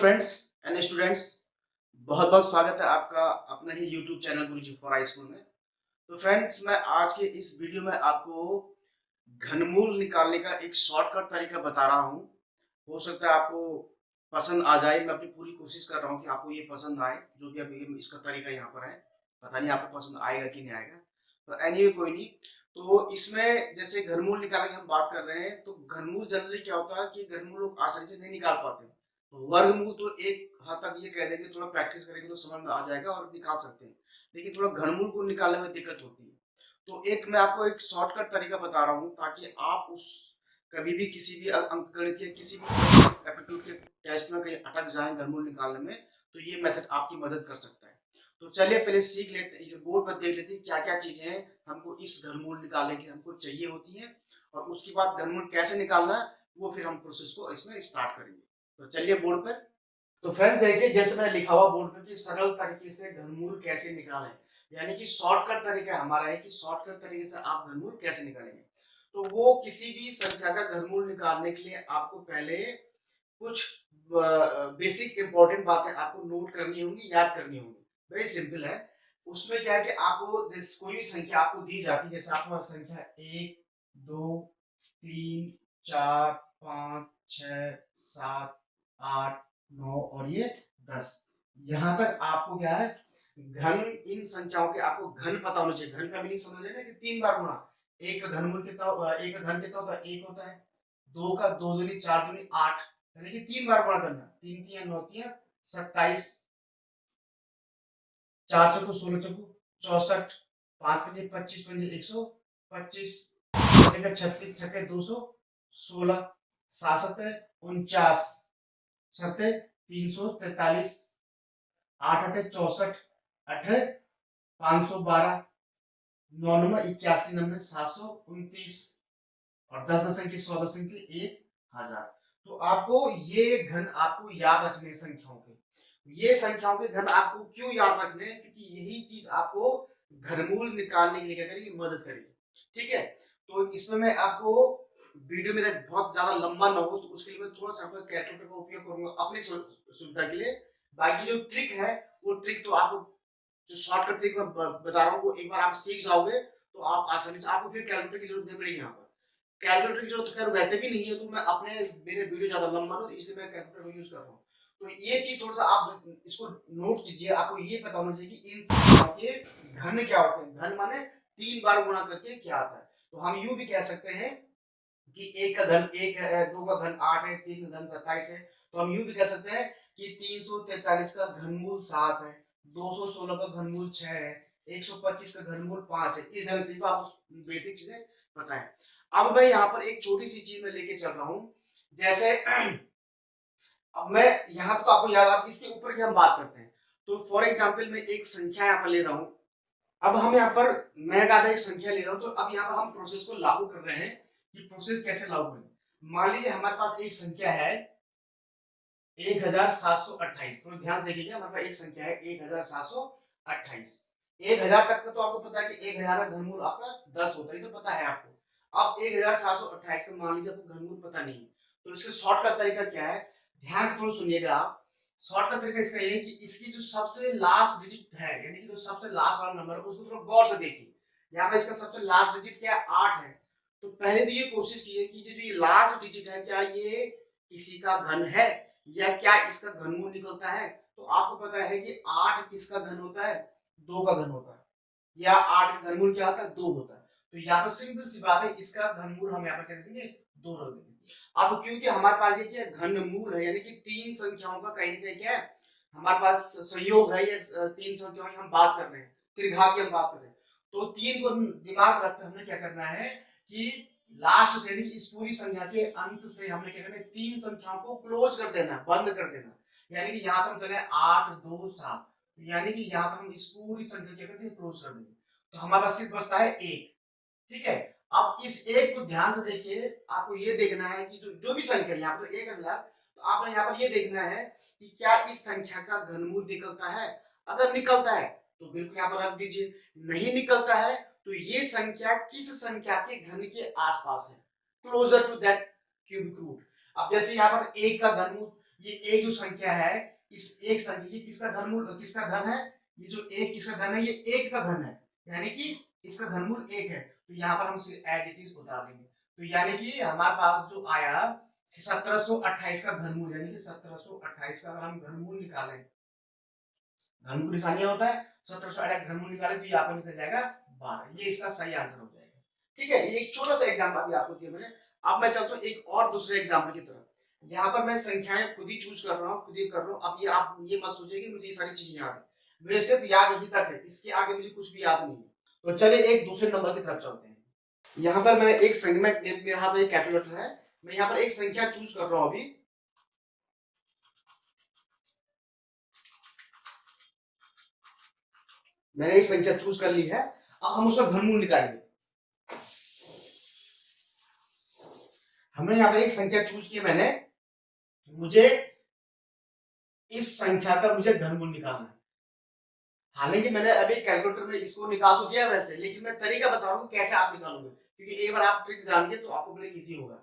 Friends and students, बहुत बहुत स्वागत है आपका अपने ही YouTube channel Guruji for high school में। तो फ्रेंड्स, मैं आज के इस वीडियो में आपको घनमूल निकालने का एक शॉर्टकट तरीका बता रहा हूँ। हो सकता है आपको पसंद आ जाए। मैं अपनी पूरी कोशिश कर रहा हूँ कि आपको ये पसंद आए, जो भी अभी इसका तरीका यहाँ पर है। पता नहीं आपको पसंद आएगा कि नहीं आएगा, तो एनीवे कोई नहीं। तो इसमें जैसे घनमूल निकालने की हम बात कर रहे हैं, तो घनमूल जनरली क्या होता है कि घनमूल लोग आसानी से नहीं निकाल पाते। तो वर्गमूल तो एक हद तक ये कह देंगे, थोड़ा प्रैक्टिस करेंगे तो समझ में आ जाएगा और निकाल सकते हैं। लेकिन थोड़ा घनमूल को निकालने में दिक्कत होती है। तो एक मैं आपको एक शॉर्टकट तरीका बता रहा हूँ, ताकि आप उस कभी भी किसी भी अंकगणित या किसी भी एप्टीट्यूड के टेस्ट में कहीं अटक जाए घनमूल निकालने में, तो ये मेथड आपकी मदद कर सकता है। तो चलिए पहले सीख लेते हैं, बोर्ड पर देख लेते हैं क्या क्या चीजें हैं हमको इस घनमूल निकालने की हमको चाहिए होती है, और उसके बाद घनमूल कैसे निकालना है वो फिर हम प्रोसेस को इसमें स्टार्ट करेंगे। तो चलिए बोर्ड पर। तो फ्रेंड्स देखिए, जैसे मैंने लिखा हुआ बोर्ड पर कि सरल तरीके से घनमूल कैसे निकालें, यानी कि शॉर्टकट तरीका हमारा है कि शॉर्टकट तरीके से आप घनमूल कैसे निकालेंगे। तो वो किसी भी संख्या का घनमूल निकालने के लिए आपको पहले कुछ बेसिक इंपॉर्टेंट बातें आपको नोट करनी होंगी, याद करनी होंगी। वेरी सिंपल है। उसमें क्या है कि आपको कोई भी संख्या आपको दी जाती है, जैसे आपके पास संख्या 1 2 3 4 5 6 7 8 9 और ये 10। यहाँ तक आपको क्या है, घन, इन संख्याओं के आपको घन पता होना चाहिए। घन का मीनिंग समझ रहे हैं कि 3 बार गुणा। एक का घनमूल कितना, एक का घन कितना होता है, 1 होता है। दो का 2 दूनी 4 दूनी 8, यानी कि 3 बार गुणा करना। 3 3 9 3 27, 4 चौको 16 चौको 64, 5 पंजे 25 पंजे 125, 36 छक्के 216, 67 49, 7 343, 8 8 64, 8 512, 9 9 81, 90 729 और 10 10 के 100 10 के 1000। तो आपको ये घन आपको याद रखने संख्याओं के, ये संख्याओं के घन आपको क्यों याद रखने हैं, क्योंकि यही चीज आपको घनमूल निकालने के लिए क्या करेगी, मदद करेगी। ठीक है। तो इसमें मैं आपको, वीडियो मेरा बहुत ज्यादा लंबा ना हो, तो उसके लिए मैं थोड़ा सा कैलकुलेटर का उपयोग करूंगा अपनी सुविधा के लिए। बाकी जो ट्रिक है वो ट्रिक तो आपको, जो शॉर्टकट ट्रिक मैं बता रहा हूँ, वो एक बार आप सीख जाओगे तो आप आसानी से, आपको फिर कैलकुलेटर की जरूरत नहीं पड़ेगी। यहाँ पर कैलकुलेटर की जरूरत तो खैर वैसे भी नहीं है, तो मैं अपने, मेरे वीडियो ज्यादा लंबा हो इसलिए मैं कैलकुलेटर को यूज कर रहा हूँ। तो ये चीज थोड़ा सा आप इसको नोट कीजिए। आपको ये पता होना चाहिए कि इन संख्याओं के घन क्या होते हैं। घन माने 3 बार गुणा करके क्या आता है। तो हम यूं भी कह सकते हैं कि एक का घन 1 है, 2 का घन 8 है, 3 का घन 27 है। तो हम यूं भी कह सकते हैं कि 343 का घनमूल 7 है, 216 का घनमूल 6 है, 125 का घनमूल 5 है। इस ढंग से आप बेसिक चीजें पता है। अब मैं यहाँ पर एक छोटी सी चीज में लेके चल रहा हूँ, जैसे अब मैं यहाँ तो आपको याद आ, इसके ऊपर की हम बात करते हैं। तो फॉर एग्जाम्पल मैं एक संख्या यहाँ पर ले रहा हूँ। अब हम यहाँ पर, मैं कहा एक संख्या ले रहा हूँ, तो अब यहाँ पर हम प्रोसेस को लागू कर रहे हैं कि प्रोसेस कैसे लागू करें। मान लीजिए हमारे पास एक संख्या है 1728। तो ध्यान से देखिएगा, हमारे पास एक संख्या है 1728। 1000 तक का तो आपको पता है कि 1000 का घनमूल आपका 10 होता है, तो पता है आपको। अब 1728 का मान लीजिए आपको घनमूल पता नहीं है, तो इसका शॉर्टकट तरीका क्या है, ध्यान से थोड़ा सुनिएगा आप। शॉर्टकट तरीका इसका ये है कि इसकी जो सबसे लास्ट डिजिट है, यानी कि जो सबसे लास्ट वाला नंबर है, उसको थोड़ा गौर से देखिए। यहाँ पे इसका सबसे लास्ट डिजिट क्या है, 8 है। तो पहले तो ये कोशिश कीजिए कि जो ये लास्ट डिजिट है, क्या ये किसी का घन है या क्या इसका घनमूल निकलता है। तो आपको पता है कि 8 किसका घन होता है, 2 का घन होता है, या 8 का घनमूल क्या होता है, 2 होता है। तो यहाँ पर सिंपल सी बात है, इसका घनमूल हम यहाँ पर क्या देंगे, 2 रख देंगे। अब क्योंकि हमारे पास ये क्या घनमूल है, यानी कि 3 संख्याओं का कहीं ना कहीं क्या है, हमारे पास संयोग है, या 3 संख्याओं की हम बात कर रहे हैं, त्रिघात की हम बात कर रहे हैं। तो 3 को दिमाग रखकर हमने क्या करना है कि लास्ट से, इस पूरी संख्या के अंत से हमने क्या करना है, 3 संख्याओं को क्लोज कर देना, बंद कर देना। यानी कि यहां से हम चले 8 2 7, यानी कि यहां तक हम इस पूरी संख्या क्या करते हैं, क्लोज कर देंगे। तो हमारे पास सिर्फ बचता है 1। ठीक है। अब इस 1 को ध्यान से देखिए, आपको ये देखना है कि जो भी संख्या यहाँ पर 1 है, तो आपने यहाँ पर ये देखना है कि क्या इस संख्या का घनमूल निकलता है। अगर निकलता है तो बिल्कुल यहाँ पर रख दीजिए, नहीं निकलता है तो ये संख्या किस संख्या के घन के आसपास है, closer to that cubic root. अब जैसे यहाँ पर 1 का घनमूल, ये एक जो संख्या है, इस एक संख्या, ये किसका घनमूल, किसका घन है, ये जो एक किसका घन है, ये एक का घन है, यानी कि इसका घनमूल एक है। तो यहाँ पर हम इसे एज इट इज उतार देंगे। तो यानी कि हमारे पास जो आया 1728 का घनमूल, यानी कि 1728 का अगर हम घनमूल निकालें, घनमूल निशानिया होता है, 1728 घनमूल निकालें तो यहाँ पर निकल जाएगा 12। ये इसका सही आंसर हो जाएगा। ठीक है, ये एक छोटा सा एग्जाम्पल अभी आपको दिया मैंने। अब मैं चलता हूँ एक और दूसरे एग्जाम्पल की तरफ। यहाँ पर मैं संख्याएं खुद ही चूज कर रहा हूँ, खुद ही कर रहा हूँ। अब ये आप ये मत सोचिए कि मुझे ये सारी चीजें याद है, मुझे सिर्फ याद यही तक है, इसके आगे मुझे कुछ भी याद नहीं है। तो चलिए एक दूसरे नंबर की तरफ चलते हैं। यहाँ पर मैं एक संख्या, मेरे यहाँ पर एक कैलकुलेटर है, मैं यहाँ पर एक संख्या चूज कर रहा हूँ अभी। मैंने एक संख्या चूज कर ली है, अब हम उसका घनमूल निकालेंगे। हमने यहाँ पर एक संख्या चूज की, मैंने, मुझे इस संख्या का मुझे घनमूल निकालना है। हालांकि मैंने अभी कैलकुलेटर में इसको निकाल तो दिया वैसे, लेकिन मैं तरीका बता रहा हूँ कैसे आप निकालोगे, क्योंकि एक बार आप ट्रिक जान गए तो आपको बड़े इजी होगा।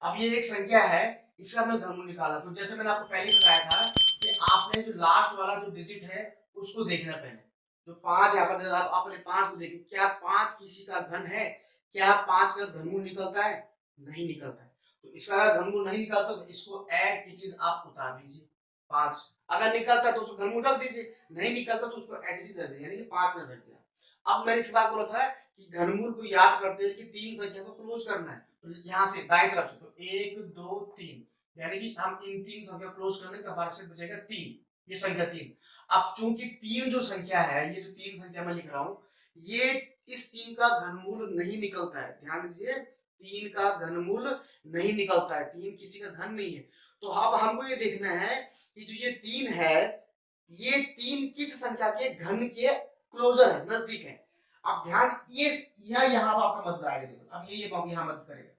अब ये एक संख्या है, इसका हमें घनमूल निकालना। तो जैसे मैंने आपको पहले बताया था कि आपने जो लास्ट वाला जो डिजिट है उसको देखना पहले। जो 5 यहाँ पर आपने 5 को देखे, क्या 5 किसी का घन है, क्या 5 का घनमूल निकलता है, नहीं निकलता है। तो इसका घनमूल नहीं निकलता तो इसको एज इट इज आप उतार दीजिए 5। अगर निकलता तो उसको घनमूल रख दीजिए, नहीं निकलता तो उसको एज इट इज रख दीजिए, यानी कि 5 में रख दिया। अब मैंने इस बात बोला था कि घनमूल को याद करते हैं कि 3 संख्या को क्लोज करना है। तो यहाँ से दाएं तरफ से, तो 1 2 3, यानी कि हम इन 3 संख्या क्लोज करने तो हमारे से बचेगा 3, ये संख्या 3। अब चूंकि 3 जो संख्या है, ये जो 3 संख्या मैं लिख रहा हूँ, ये इस 3 का घनमूल नहीं निकलता है। ध्यान दीजिए, 3 का घनमूल नहीं निकलता है, 3 किसी का घन नहीं है। तो अब हमको ये देखना है कि जो ये 3 है, ये 3 किस संख्या के घन के क्लोजर है, नजदीक है। अब ध्यान, ये यहाँ पर आपका मदद आएगा। देखो अब ये यहाँ मदद करेगा।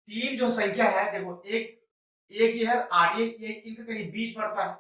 3 जो संख्या है, देखो एक एक ये है 8, ये इनका कहीं 20 पड़ता है।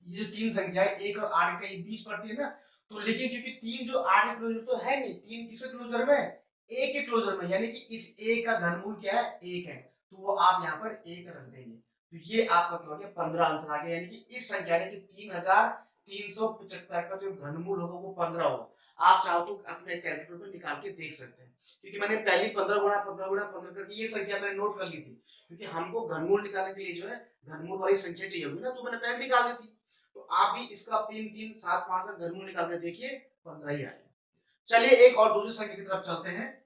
ये जो 3 संख्या है 1 और 8 कहीं 20 पड़ती है ना। तो लेकिन क्योंकि 3 जो 8 के क्लोजर तो है नहीं, 3 किसके क्लोजर में, 1 के क्लोजर में, यानी कि इस 1 का घनमूल क्या है, 1 है। तो वो आप यहाँ पर 1 रख देंगे। तो ये आपका क्या हो गया, 15 आंसर आ गया। यानी कि इस संख्या यानी कि 3375 का जो घनमूल होगा वो 15 होगा। आप चाहो तो अपने कैलकुलेटर में निकाल के देख सकते हैं, क्योंकि मैंने पहले 15 गुणा 15 गुणा 15 करके ये संख्या मैंने नोट कर ली थी, क्योंकि हमको घनमूल निकालने के लिए जो है घनमूल वाली संख्या चाहिए होगी ना, तो मैंने पहले निकाल दी थी। तो आप भी इसका 3 3 7 5 का घनमूल निकाल के देखिए, 15 ही आएगा। चलिए एक और दूसरी संख्या की तरफ चलते हैं।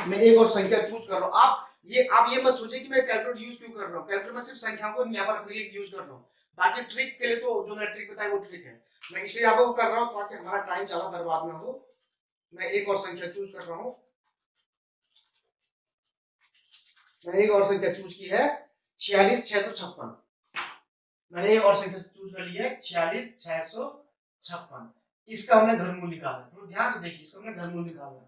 मैं एक और संख्या चूज कर रहा हूं। आप ये मत सोचिए कि मैं कैलकुलेटर यूज क्यों कर रहा हूं। कैलकुलेटर में सिर्फ संख्याओं को यहाँ पर रखने के लिए यूज कर रहा हूं। बाकी ट्रिक के लिए तो जो मैं ट्रिक बताया वो ट्रिक है, मैं इसलिए आपको कर रहा हूं ताकि हमारा टाइम ज्यादा बर्बाद ना हो। मैं एक और संख्या चूज कर रहा हूं। मैंने एक और संख्या चूज की है 46656। मैंने एक और संख्या चूज कर ली है 46656। इसका हमने घनमूल निकाला। तो ध्यान से देखिए, इसका हमने घनमूल निकाला।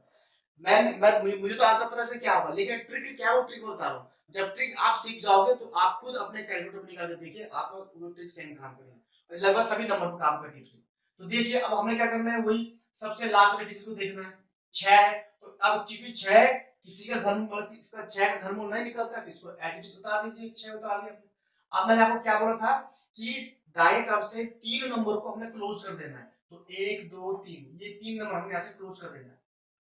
मुझे तो आंसर पता से क्या होगा, लेकिन ट्रिक क्या वो ट्रिक बता रहा हूँ। जब ट्रिक आप सीख जाओगे तो आप खुद अपने कैलकुलेटर में निकाल के देखिए, आपका वो ट्रिक सेम काम करेगा, लगभग सभी नंबर पर काम करेगी ट्रिक। तो देखिए अब हमने क्या करना है, वही सबसे लास्ट वाले डिजिट को देखना है। 6 है, तो अब चूंकि 6 किसी का घनमूल, इसका 6 का घनमूल नहीं निकलता, तो इसको एज इट इज उतार दीजिए, 6 उतार लिया। अब मैंने आपको क्या बोला था कि दाएं तरफ से 3 नंबर को हमने क्लोज कर देना है। तो 1 2 3, ये 3 नंबर हमने ऐसे क्लोज कर देना है।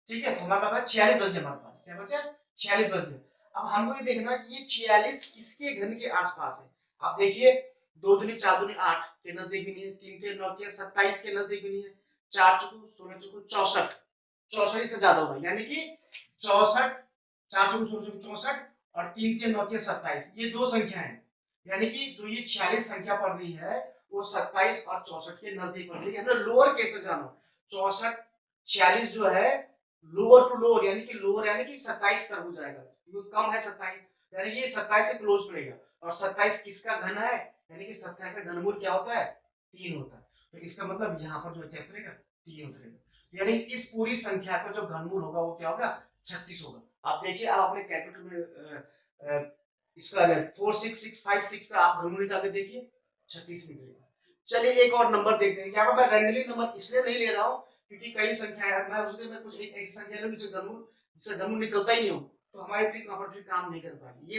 ठीक है, तो हमारे पास 46 बच गया। हमारे पास क्या बचा, 46 बच गया। अब हमको ये देखना है कि ये 46 किसके घन के आसपास है। आप देखिए, 2 दूनी 4 दूनी 8 के नजदीक भी नहीं है, 3 के 9 के 27 के नजदीक भी नहीं है, 4 चुकू 16 चुकू 64, 64 से ज्यादा होगा, यानी कि 64, 4 चुकू 16 चुकू 64 और 3 के 9 के 27, ये दो संख्या है। यानी कि जो ये 46 संख्या पड़ रही है वो 27 और 64 के नजदीक पड़ रही है। हमने लोअर केस में जाना, 64 46 जो है लोअर टू लोअर, यानी कि लोअर यानी कि 27 तरफ हो जाएगा, क्योंकि कम है 27, यानी कि ये 27 से क्लोज पड़ेगा। और 27 किसका घन है, यानी कि 27 का घनमूल क्या होता है, 3 होता है। तो इसका मतलब यहाँ पर जो क्या उतरेगा, 3 उतरेगा। यानी इस पूरी संख्या का जो घनमूल होगा वो क्या होगा, 36 होगा। आप देखिए, आप अपने कैलकुलेटर में इसका 46656 का आप घनमूल निकाल के देखिए, 36 निकलेगा। चलिए एक और नंबर देखते हैं। यहाँ पर मैं रैंडमली नंबर इसलिए नहीं ले रहा हूँ क्योंकि कई संख्याएं, मैं उसके में कुछ एक ऐसी संख्या है जिससे घनमूल निकलता ही नहीं हो, तो हमारी ट्रिक वहां पर काम नहीं कर पाएगी।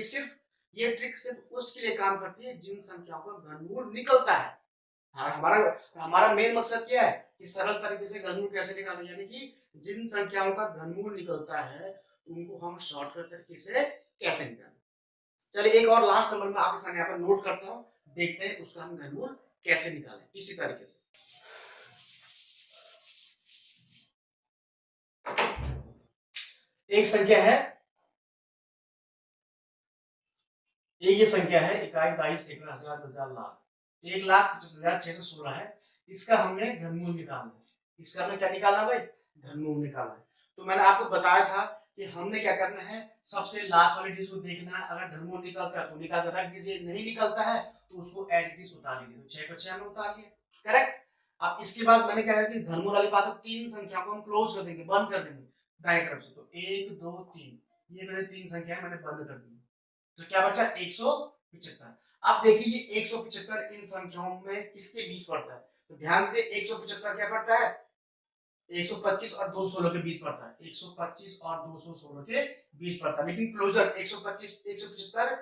ये ट्रिक सिर्फ उसके लिए काम करती है जिन संख्याओं का घनमूल निकलता है। हमारा हमारा मेन मकसद क्या है कि सरल तरीके से घनमूल कैसे निकालें, यानी कि जिन संख्याओं का घनमूल निकलता है उनको हम शॉर्टकट तरीके से कैसे निकालें। चलिए एक और लास्ट नंबर में आपके सामने यहाँ पर नोट करता हूँ, देखते हैं उसका हम घनमूल कैसे निकालें इसी तरीके से। एक संख्या है, ये संख्या है इकाई दाई सैकड़ा हजार दस हजार लाख, 1,75,616 है। इसका हमने घनमूल निकालना है। इसका हमने क्या निकालना है भाई? घनमूल निकालना है। तो मैंने आपको बताया था कि हमने क्या करना है, सबसे लास्ट वाली डिजिट को देखना है, अगर घनमूल निकलता है तो निकाल कर रख दीजिए, नहीं निकलता है तो उसको एज इट इज उतार लीजिए। तो 6 को 6 में उतार लिया, करेक्ट। अब इसके बाद मैंने क्या किया कि घनमूल वाली बात, तीन संख्या को हम क्लोज कर देंगे, बंद कर देंगे दाएं तरफ से। तो 1 2 3, ये मैंने तीन संख्या मैंने बंद कर दी। तो क्या बचा? 175। अब देखिए ये 175 इन संख्याओं में किसके बीच पड़ता है? तो ध्यान से 175 क्या पड़ता है? 125 और 216 के बीच पड़ता है। 125 और 216 के बीच पड़ता है, लेकिन क्लोजर 125 175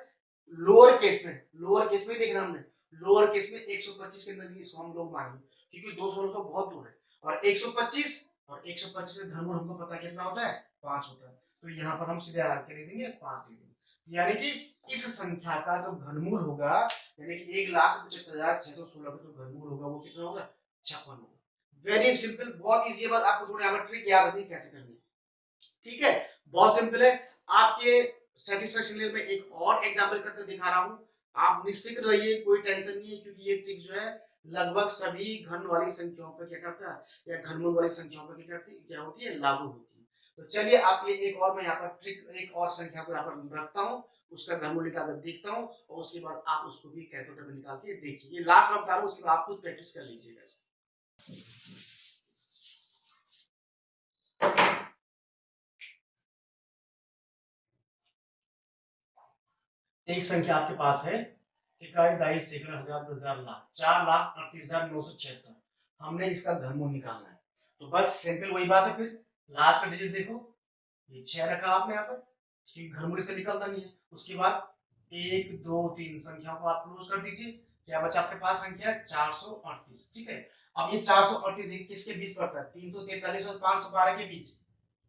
लोअर केस में देखना हमने, लोअर केस में 125 के नजदीक इसको हम लोग मानेंगे, क्योंकि 216 तो बहुत दूर है। और 125 से घनमूल हमको पता कितना होता है? 5 होता है। तो यहाँ पर हम सीधे आके दे देंगे 5 दे देंगे, यानी कि इस संख्या का जो घनमूल होगा, यानी कि 1,75,616 का जो घनमूल होगा वो कितना होगा? 56 होगा। वेरी सिंपल, बहुत इजी है, बस आपको थोड़ी यहाँ पर ट्रिक याद रखनी कैसे करनी है। ठीक है, बहुत सिंपल है। आपके सेटिस्फेक्शन लिए मैं एक और एग्जांपल करके दिखा रहा हूँ। आप निश्चित रहिए, कोई टेंशन नहीं है, क्योंकि ये ट्रिक जो है लगभग सभी घन वाली संख्याओं पर क्या करता है, या घनमूल वाली संख्याओं पर क्या होती है, लागू होती है। तो चलिए आप ये एक और मैं यहाँ पर ट्रिक, एक और संख्या को यहाँ पर रखता हूँ, उसका घनमूल निकाल कर देखता हूँ, और उसके बाद आप उसको भी कैलकुलेटर में निकाल के देखिए। ये लास्ट में बता रहा हूँ, उसके बाद आप खुद प्रैक्टिस कर लीजिएगा। एक संख्या आपके पास है, इकाई दाई सैकड़ा हजार दस हजार लाख, 4,38,976। हमने इसका घनमूल निकालना है। तो बस सिंपल वही बात है, फिर लास्ट का डिजिट देखो, ये 6 रखा आपने यहाँ पर, क्योंकि घनमूल इसका निकलता नहीं है। उसके बाद 1 2 3 संख्याओं को आप क्लोज कर दीजिए। क्या बचा आपके पास? संख्या 438। ठीक है, अब ये 438 किसके बीच पड़ता है? 343 और 512 के बीच,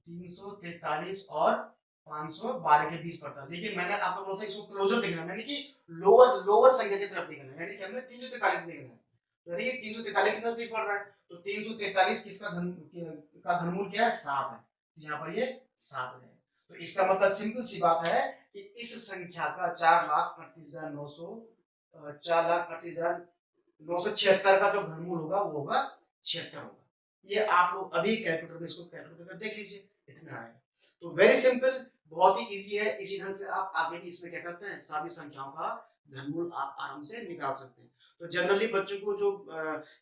343 और 512 के बीच पड़ता है। लेकिन मैंने आपको बोला था इसको क्लोजर देखना है, यानी कि लोअर संख्या की तरफ देखना है, यानी कि हमने 343 देखना है। तो यानी कि 343 के नजदीक पड़ रहा है, तो 343 किसका घनमूल क्या है? 7 है। यहाँ पर ये 7 है। तो इसका मतलब सिंपल सी बात है कि इस संख्या का 4,38,976 का जो घनमूल होगा वो होगा 76 होगा। ये आप लोग अभी कैलकुलेटर में इसको कैलकुलेट कर देख लीजिए, इतना है। तो वेरी सिंपल, बहुत ही इजी है। इसी ढंग से आप आगे भी इसमें क्या करते हैं, सभी संख्याओं का घनमूल आप आराम से निकाल सकते हैं। तो जनरली बच्चों को जो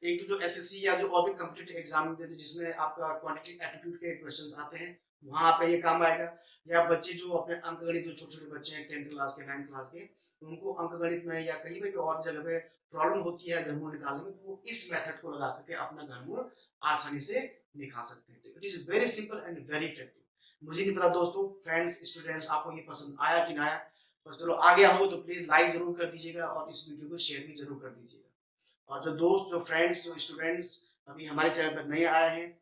एक तो जो एसएससी या जो और भी कॉम्पिटिटिव एग्जाम देते हैं जिसमें आपका क्वांटिटेटिव एप्टीट्यूड के क्वेश्चंस आते हैं, वहां पे ये काम आएगा। या बच्चे जो अपने अंकगणित, जो छोटे छोटे बच्चे हैं 10th क्लास के 9th क्लास के, उनको अंकगणित में या कहीं पे भी और जगह पे प्रॉब्लम होती है घनमूल निकालने में, तो वो इस मेथड को लगा करके अपना घनमूल आसानी से निकाल सकते हैं। It is very simple and very effective. मुझे नहीं पता दोस्तों, फ्रेंड्स, स्टूडेंट्स, आपको ये पसंद आया कि ना आया, पर चलो आ गया हो तो प्लीज लाइक जरूर कर दीजिएगा और इस वीडियो को शेयर भी जरूर कर दीजिएगा। और जो दोस्त, जो फ्रेंड्स, जो स्टूडेंट्स अभी हमारे चैनल पर नए आए हैं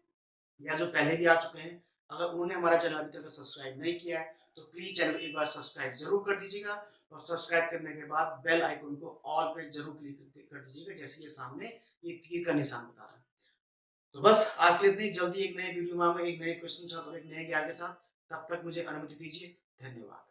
या जो पहले भी आ चुके हैं, अगर उन्होंने हमारा चैनल अभी तक सब्सक्राइब नहीं किया है तो प्लीज चैनल एक बार सब्सक्राइब जरूर कर दीजिएगा। और सब्सक्राइब करने के बाद बेल आइकन को ऑल पे जरूर क्लिक कर दीजिएगा, जैसे ये सामने ये तीर का निशान बता रहा है। तो बस आज के लिए इतनी, जल्दी एक नए वीडियो में आऊंगा एक नए क्वेश्चन के साथ और एक नए ज्ञान के साथ। तब तक मुझे अनुमति दीजिए। धन्यवाद।